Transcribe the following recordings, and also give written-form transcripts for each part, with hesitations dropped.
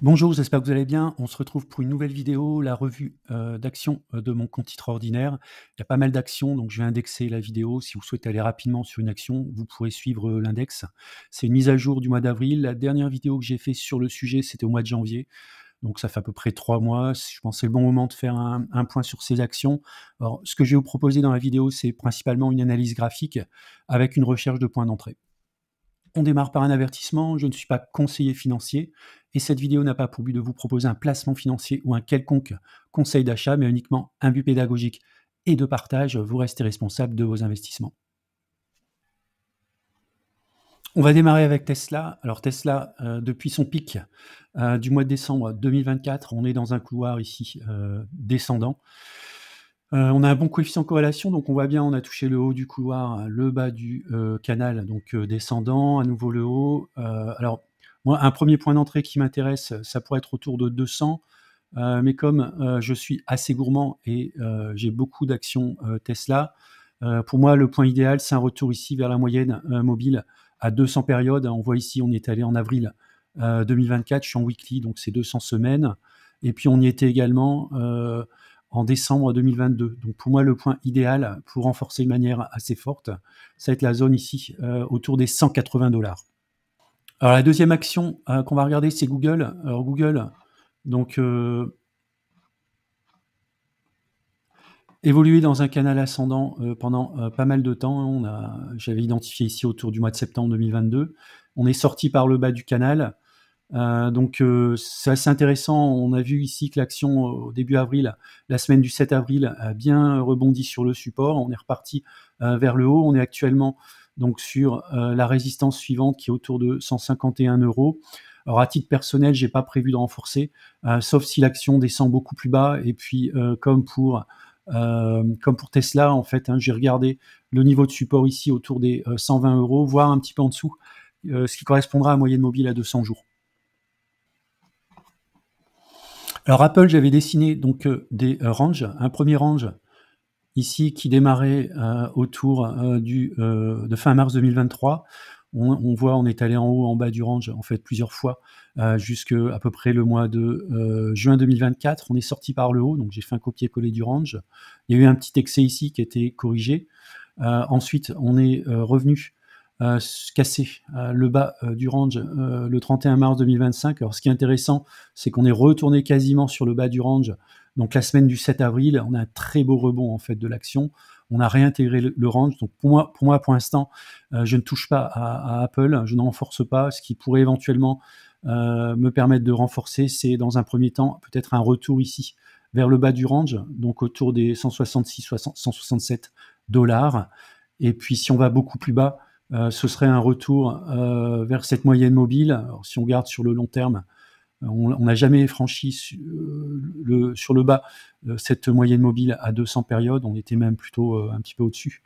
Bonjour, j'espère que vous allez bien. On se retrouve pour une nouvelle vidéo, la revue d'actions de mon compte titre ordinaire. Il y a pas mal d'actions, donc je vais indexer la vidéo. Si vous souhaitez aller rapidement sur une action, vous pourrez suivre l'index. C'est une mise à jour du mois d'avril. La dernière vidéo que j'ai fait sur le sujet, c'était au mois de janvier. Donc ça fait à peu près 3 mois. Je pense que c'est le bon moment de faire un point sur ces actions. Alors, ce que je vais vous proposer dans la vidéo, c'est principalement une analyse graphique avec une recherche de points d'entrée. On démarre par un avertissement, je ne suis pas conseiller financier et cette vidéo n'a pas pour but de vous proposer un placement financier ou un quelconque conseil d'achat, mais uniquement un but pédagogique et de partage. Vous restez responsable de vos investissements. On va démarrer avec Tesla. Alors Tesla, depuis son pic du mois de décembre 2024, on est dans un couloir ici descendant. On a un bon coefficient de corrélation, donc on voit bien, on a touché le haut du couloir, le bas du canal, donc descendant, à nouveau le haut. Alors, moi, un premier point d'entrée qui m'intéresse, ça pourrait être autour de 200, mais comme je suis assez gourmand et j'ai beaucoup d'actions Tesla, pour moi, le point idéal, c'est un retour ici vers la moyenne mobile à 200 périodes. On voit ici, on est allé en avril 2024, je suis en weekly, donc c'est 200 semaines. Et puis on y était également en décembre 2022. Donc pour moi, le point idéal pour renforcer de manière assez forte, ça va être la zone ici, autour des 180 $. Alors la deuxième action qu'on va regarder, c'est Google. Alors Google, donc évolué dans un canal ascendant pendant pas mal de temps. J'avais identifié ici autour du mois de septembre 2022. On est sorti par le bas du canal. Donc c'est assez intéressant. On a vu ici que l'action au début avril, la semaine du 7 avril, a bien rebondi sur le support. On est reparti vers le haut. On est actuellement donc sur la résistance suivante qui est autour de 151 €. Alors à titre personnel, j'ai pas prévu de renforcer, sauf si l'action descend beaucoup plus bas. Et puis comme pour Tesla, en fait, j'ai regardé le niveau de support ici autour des 120 €, voire un petit peu en dessous, ce qui correspondra à moyenne mobile à 200 jours. Alors Apple, j'avais dessiné donc des ranges. Un premier range ici qui démarrait autour de fin mars 2023. On voit, on est allé en haut, en bas du range, en fait, plusieurs fois, jusqu'à à peu près le mois de juin 2024. On est sorti par le haut, donc j'ai fait un copier-coller du range. Il y a eu un petit excès ici qui a été corrigé. Ensuite, on est revenu casser le bas du range le 31 mars 2025. Alors, ce qui est intéressant, c'est qu'on est retourné quasiment sur le bas du range. Donc, la semaine du 7 avril, on a un très beau rebond en fait de l'action. On a réintégré le range. Donc, pour l'instant, je ne touche pas à Apple. Je ne renforce pas. Ce qui pourrait éventuellement me permettre de renforcer, c'est dans un premier temps peut-être un retour ici vers le bas du range, donc autour des 167 $. Et puis, si on va beaucoup plus bas, ce serait un retour vers cette moyenne mobile. Alors, si on regarde sur le long terme, on n'a jamais franchi sur le bas cette moyenne mobile à 200 périodes. On était même plutôt un petit peu au-dessus.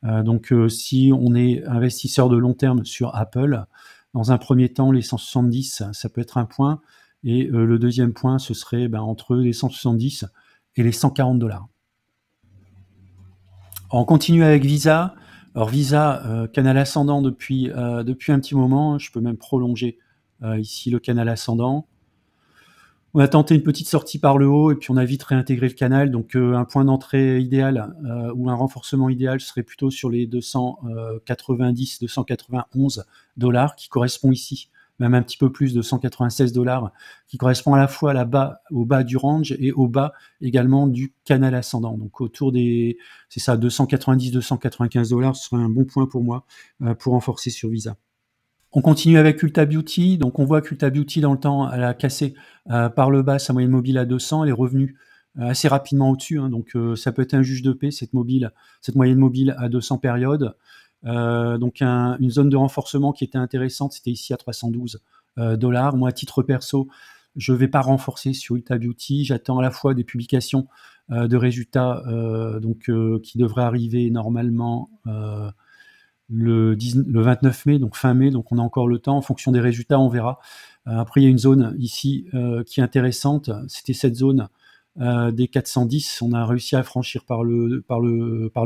Donc, si on est investisseur de long terme sur Apple, dans un premier temps, les 170, ça peut être un point. Et le deuxième point, ce serait entre les 170 et les 140 $. On continue avec Visa. Alors Visa, canal ascendant depuis un petit moment. Je peux même prolonger ici le canal ascendant. On a tenté une petite sortie par le haut et puis on a vite réintégré le canal. Donc un point d'entrée idéal ou un renforcement idéal serait plutôt sur les 290, 291 $ qui correspond ici, même un petit peu plus de 196 $, qui correspond à la fois au bas du range et au bas également du canal ascendant. Donc autour des, c'est ça, 290, 295 $, ce serait un bon point pour moi pour renforcer sur Visa. On continue avec Ulta Beauty. Donc on voit qu'Ulta Beauty dans le temps, elle a cassé par le bas sa moyenne mobile à 200. Elle est revenue assez rapidement au-dessus. Donc ça peut être un juge de paix, cette moyenne mobile à 200 périodes. Donc une zone de renforcement qui était intéressante, c'était ici à 312 $. Moi, à titre perso, je ne vais pas renforcer sur Ulta Beauty. J'attends à la fois des publications de résultats qui devraient arriver normalement le 29 mai, donc fin mai, donc on a encore le temps. En fonction des résultats, on verra. Après, il y a une zone ici qui est intéressante. C'était cette zone des 410. On a réussi à franchir par le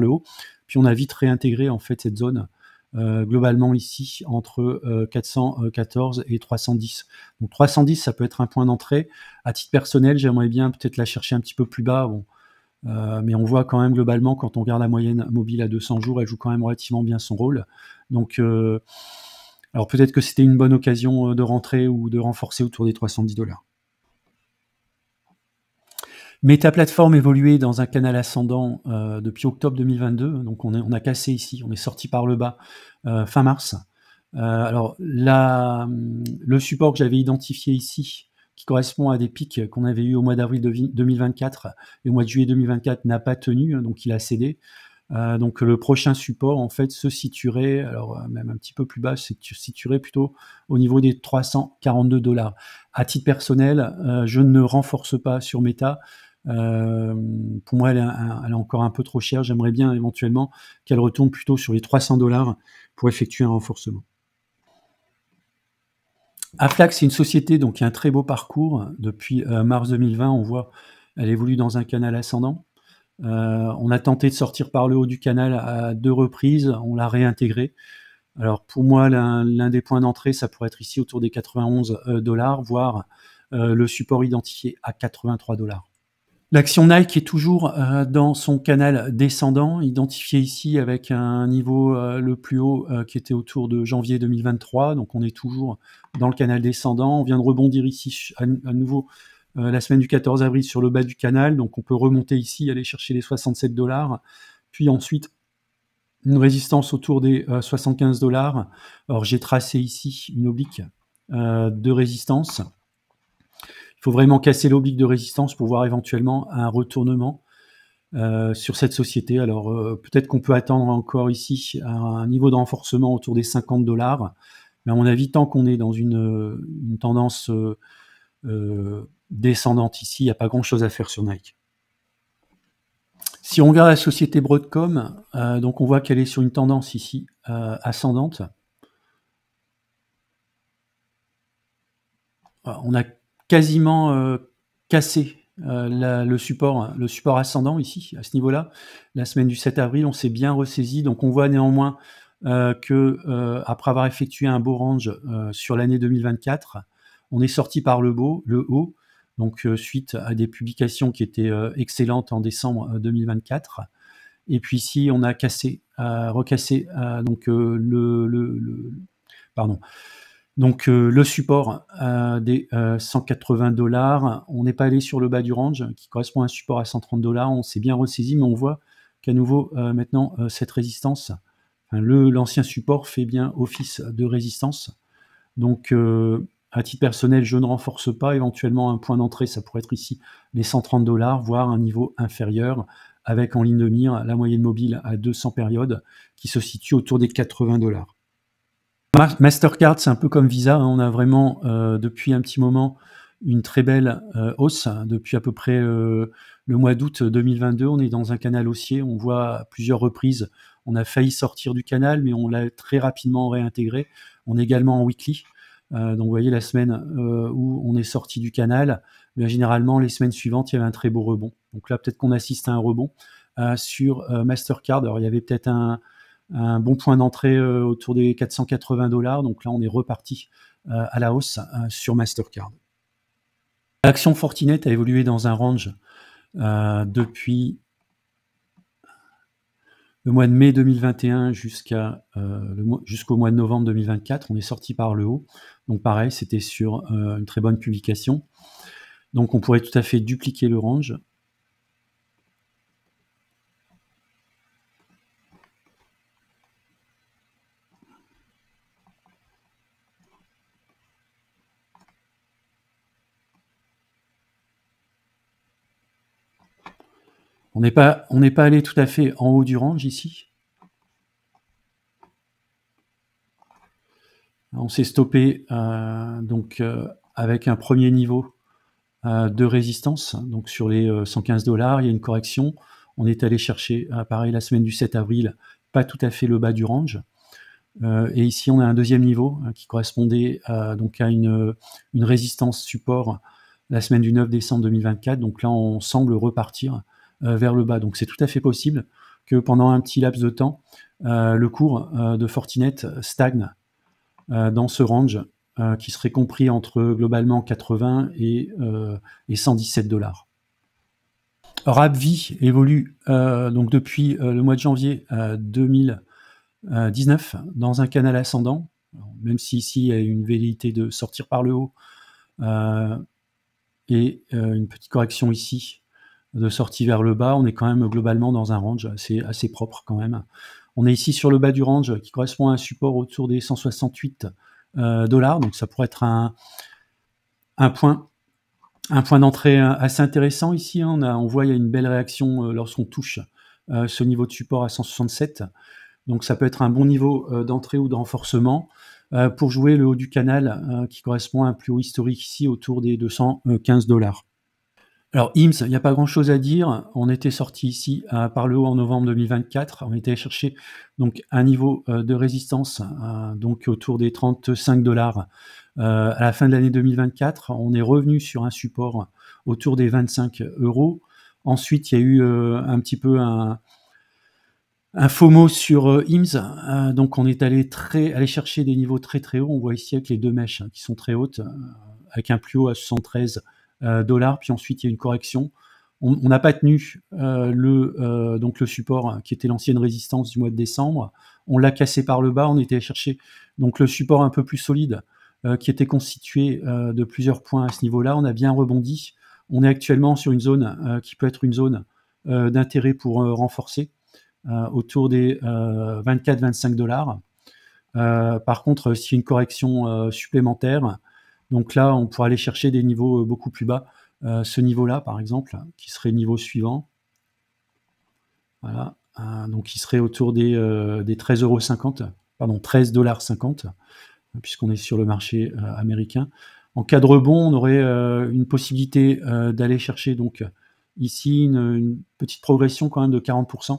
haut. Puis on a vite réintégré en fait cette zone globalement ici entre 414 et 310. Donc 310, ça peut être un point d'entrée. À titre personnel, j'aimerais bien peut-être la chercher un petit peu plus bas. Bon, mais on voit quand même globalement, quand on regarde la moyenne mobile à 200 jours, elle joue quand même relativement bien son rôle. Donc, alors peut-être que c'était une bonne occasion de rentrer ou de renforcer autour des 310 $. Meta Platform évoluait dans un canal ascendant depuis octobre 2022, donc on a cassé ici, on est sorti par le bas fin mars. Alors le support que j'avais identifié ici, qui correspond à des pics qu'on avait eu au mois d'avril 2024 et au mois de juillet 2024, n'a pas tenu, donc il a cédé. Donc le prochain support en fait se situerait, alors même un petit peu plus bas, se situerait plutôt au niveau des 342 $. À titre personnel, je ne renforce pas sur Meta. Pour moi, elle est encore un peu trop chère. J'aimerais bien éventuellement qu'elle retourne plutôt sur les 300 $ pour effectuer un renforcement. Aflac, c'est une société donc qui a un très beau parcours. Depuis mars 2020, on voit elle évolue dans un canal ascendant. On a tenté de sortir par le haut du canal à 2 reprises, on l'a réintégré. Alors pour moi, l'un des points d'entrée, ça pourrait être ici autour des 91 $, voire le support identifié à 83 $. L'action Nike est toujours dans son canal descendant, identifié ici avec un niveau le plus haut qui était autour de janvier 2023. Donc on est toujours dans le canal descendant. On vient de rebondir ici à nouveau la semaine du 14 avril sur le bas du canal. Donc on peut remonter ici, aller chercher les 67 $. Puis ensuite, une résistance autour des 75 $. Alors j'ai tracé ici une oblique de résistance. Il faut vraiment casser l'oblique de résistance pour voir éventuellement un retournement sur cette société. Alors peut-être qu'on peut attendre encore ici un niveau de renforcement autour des 50 $. Mais à mon avis, tant qu'on est dans une tendance descendante ici, il n'y a pas grand-chose à faire sur Nike. Si on regarde la société Broadcom, donc on voit qu'elle est sur une tendance ici ascendante. On a quasiment cassé le support ascendant ici, à ce niveau-là. La semaine du 7 avril, on s'est bien ressaisi. Donc on voit néanmoins que après avoir effectué un beau range sur l'année 2024, on est sorti par le haut, donc suite à des publications qui étaient excellentes en décembre 2024. Et puis ici, on a recassé donc le support des 180 $. On n'est pas allé sur le bas du range, qui correspond à un support à 130 $. On s'est bien ressaisi, mais on voit qu'à nouveau, maintenant, cette résistance, l'ancien support fait bien office de résistance. Donc, à titre personnel, je ne renforce pas. Éventuellement, un point d'entrée, ça pourrait être ici les 130 $, voire un niveau inférieur, avec en ligne de mire la moyenne mobile à 200 périodes, qui se situe autour des 80 $. Mastercard, c'est un peu comme Visa, hein. On a vraiment, depuis un petit moment, une très belle hausse. Depuis à peu près le mois d'août 2022, on est dans un canal haussier. On voit à plusieurs reprises, on a failli sortir du canal, mais on l'a très rapidement réintégré. On est également en weekly. Donc vous voyez la semaine où on est sorti du canal, mais généralement les semaines suivantes, il y avait un très beau rebond. Donc là, peut-être qu'on assiste à un rebond sur Mastercard. Alors il y avait peut-être un bon point d'entrée autour des 480 $. Donc là, on est reparti à la hausse sur Mastercard. L'action Fortinet a évolué dans un range depuis le mois de mai 2021 jusqu'au mois de novembre 2024. On est sorti par le haut. Donc pareil, c'était sur une très bonne publication. Donc on pourrait tout à fait dupliquer le range. On n'est pas allé tout à fait en haut du range ici. On s'est stoppé donc avec un premier niveau de résistance, donc sur les 115 $. Il y a une correction. On est allé chercher, pareil, la semaine du 7 avril, pas tout à fait le bas du range. Et ici, on a un deuxième niveau qui correspondait donc à une résistance support la semaine du 9 décembre 2024. Donc là, on semble repartir vers le bas. Donc c'est tout à fait possible que pendant un petit laps de temps, le cours de Fortinet stagne dans ce range qui serait compris entre globalement 80 et 117 $. Alors AppVie évolue donc depuis le mois de janvier 2019 dans un canal ascendant. Alors, même si ici il y a une velléité de sortir par le haut et une petite correction ici de sortie vers le bas, on est quand même globalement dans un range assez propre quand même. On est ici sur le bas du range qui correspond à un support autour des 168 $, donc ça pourrait être un point d'entrée assez intéressant ici. Hein. On voit il y a une belle réaction lorsqu'on touche ce niveau de support à 167. Donc ça peut être un bon niveau d'entrée ou de renforcement pour jouer le haut du canal qui correspond à un plus haut historique ici autour des 215 $. Alors IMS, il n'y a pas grand-chose à dire. On était sorti ici par le haut en novembre 2024. On était allé chercher donc un niveau de résistance donc autour des 35 $. À la fin de l'année 2024, on est revenu sur un support autour des 25 €. Ensuite, il y a eu un petit peu un FOMO sur IMS. Donc on est allé chercher des niveaux très très hauts. On voit ici avec les deux mèches qui sont très hautes, avec un plus haut à 73 $, puis ensuite il y a une correction. On n'a pas tenu donc le support qui était l'ancienne résistance du mois de décembre. On l'a cassé par le bas. On était allé chercher donc le support un peu plus solide qui était constitué de plusieurs points à ce niveau-là. On a bien rebondi. On est actuellement sur une zone qui peut être une zone d'intérêt pour renforcer autour des 24-25 $. Par contre, s'il y a une correction supplémentaire, donc là, on pourra aller chercher des niveaux beaucoup plus bas. Ce niveau-là, par exemple, qui serait le niveau suivant. Voilà. Donc, qui serait autour des 13,50 €, pardon, 13,50 $, puisqu'on est sur le marché américain. En cas de rebond, on aurait une possibilité d'aller chercher donc ici une petite progression quand même de 40%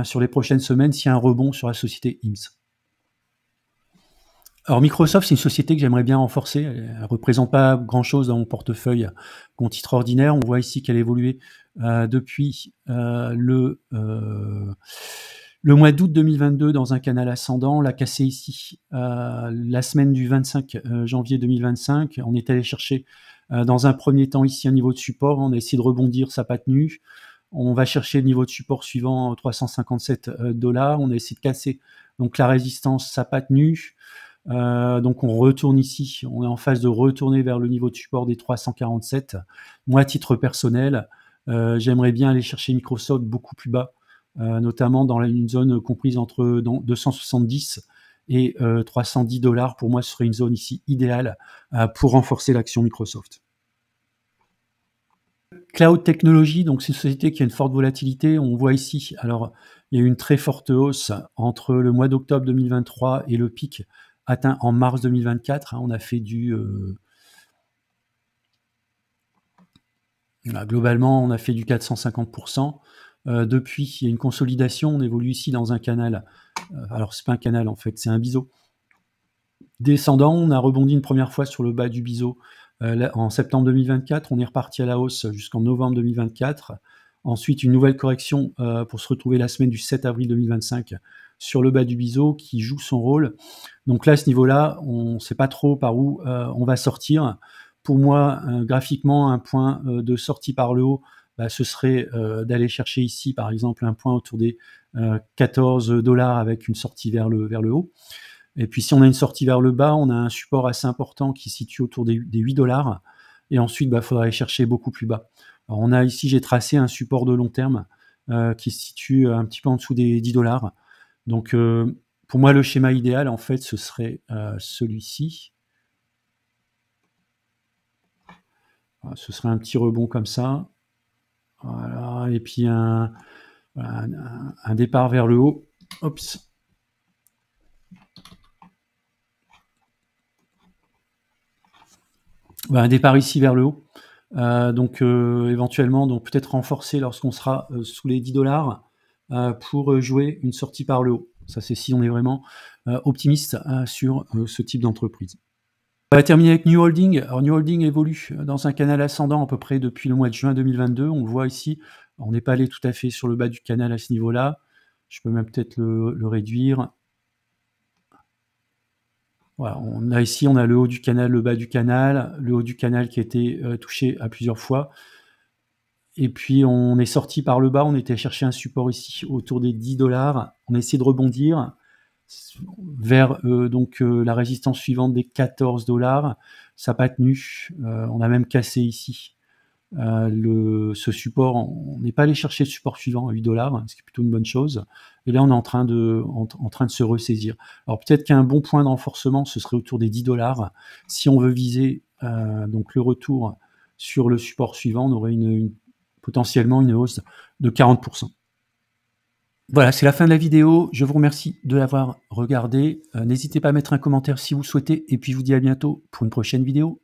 sur les prochaines semaines s'il y a un rebond sur la société IMS. Alors Microsoft, c'est une société que j'aimerais bien renforcer. Elle ne représente pas grand-chose dans mon portefeuille qu'en titre ordinaire. On voit ici qu'elle a évolué depuis le mois d'août 2022 dans un canal ascendant. On l'a cassé ici la semaine du 25 janvier 2025. On est allé chercher dans un premier temps ici un niveau de support. On a essayé de rebondir, ça n'a pas tenu. On va chercher le niveau de support suivant, 357 $. On a essayé de casser donc la résistance, ça n'a pas tenu. Donc on retourne ici, on est en phase de retourner vers le niveau de support des 347. Moi, à titre personnel, j'aimerais bien aller chercher Microsoft beaucoup plus bas, notamment dans une zone comprise entre 270 et 310 $. Pour moi, ce serait une zone ici idéale pour renforcer l'action Microsoft. Cloud Technology, donc c'est une société qui a une forte volatilité. On voit ici, alors il y a eu une très forte hausse entre le mois d'octobre 2023 et le pic atteint en mars 2024. On a fait globalement, on a fait du 450%. Depuis, il y a une consolidation. On évolue ici dans un canal. Alors, c'est pas un canal en fait, c'est un biseau descendant. On a rebondi une première fois sur le bas du biseau en septembre 2024. On est reparti à la hausse jusqu'en novembre 2024. Ensuite, une nouvelle correction pour se retrouver la semaine du 7 avril 2025 sur le bas du biseau qui joue son rôle. Donc là, à ce niveau-là, on ne sait pas trop par où on va sortir. Pour moi, graphiquement, un point de sortie par le haut, ce serait d'aller chercher ici, par exemple, un point autour des 14 $ avec une sortie vers le haut. Et puis, si on a une sortie vers le bas, on a un support assez important qui se situe autour des 8 $. Et ensuite, il faudra aller chercher beaucoup plus bas. Alors, on a ici, j'ai tracé un support de long terme qui se situe un petit peu en dessous des 10 $. Donc, pour moi, le schéma idéal, en fait, ce serait celui-ci. Voilà, ce serait un petit rebond comme ça. Voilà, et puis un départ vers le haut. Oups. Un départ ici vers le haut. Donc, éventuellement, donc peut-être renforcer lorsqu'on sera sous les 10 $ pour jouer une sortie par le haut. Ça, c'est si on est vraiment optimiste sur ce type d'entreprise. On va terminer avec New Holding. Alors, New Holding évolue dans un canal ascendant à peu près depuis le mois de juin 2022. On le voit ici. On n'est pas allé tout à fait sur le bas du canal à ce niveau-là. Je peux même peut-être le réduire. Voilà, on a ici, on a le haut du canal, le bas du canal, le haut du canal qui a été touché à plusieurs fois. Et puis on est sorti par le bas, on était chercher un support ici autour des 10 $. On a essayé de rebondir vers la résistance suivante des 14 $. Ça n'a pas tenu. On a même cassé ici. Ce support, on n'est pas allé chercher le support suivant à 8 $, ce qui est plutôt une bonne chose. Et là, on est en train de se ressaisir. Alors peut-être qu'un bon point de renforcement, ce serait autour des 10 $. Si on veut viser donc le retour sur le support suivant, on aurait potentiellement une hausse de 40%. Voilà, c'est la fin de la vidéo. Je vous remercie de l'avoir regardée. N'hésitez pas à mettre un commentaire si vous le souhaitez. Et puis je vous dis à bientôt pour une prochaine vidéo.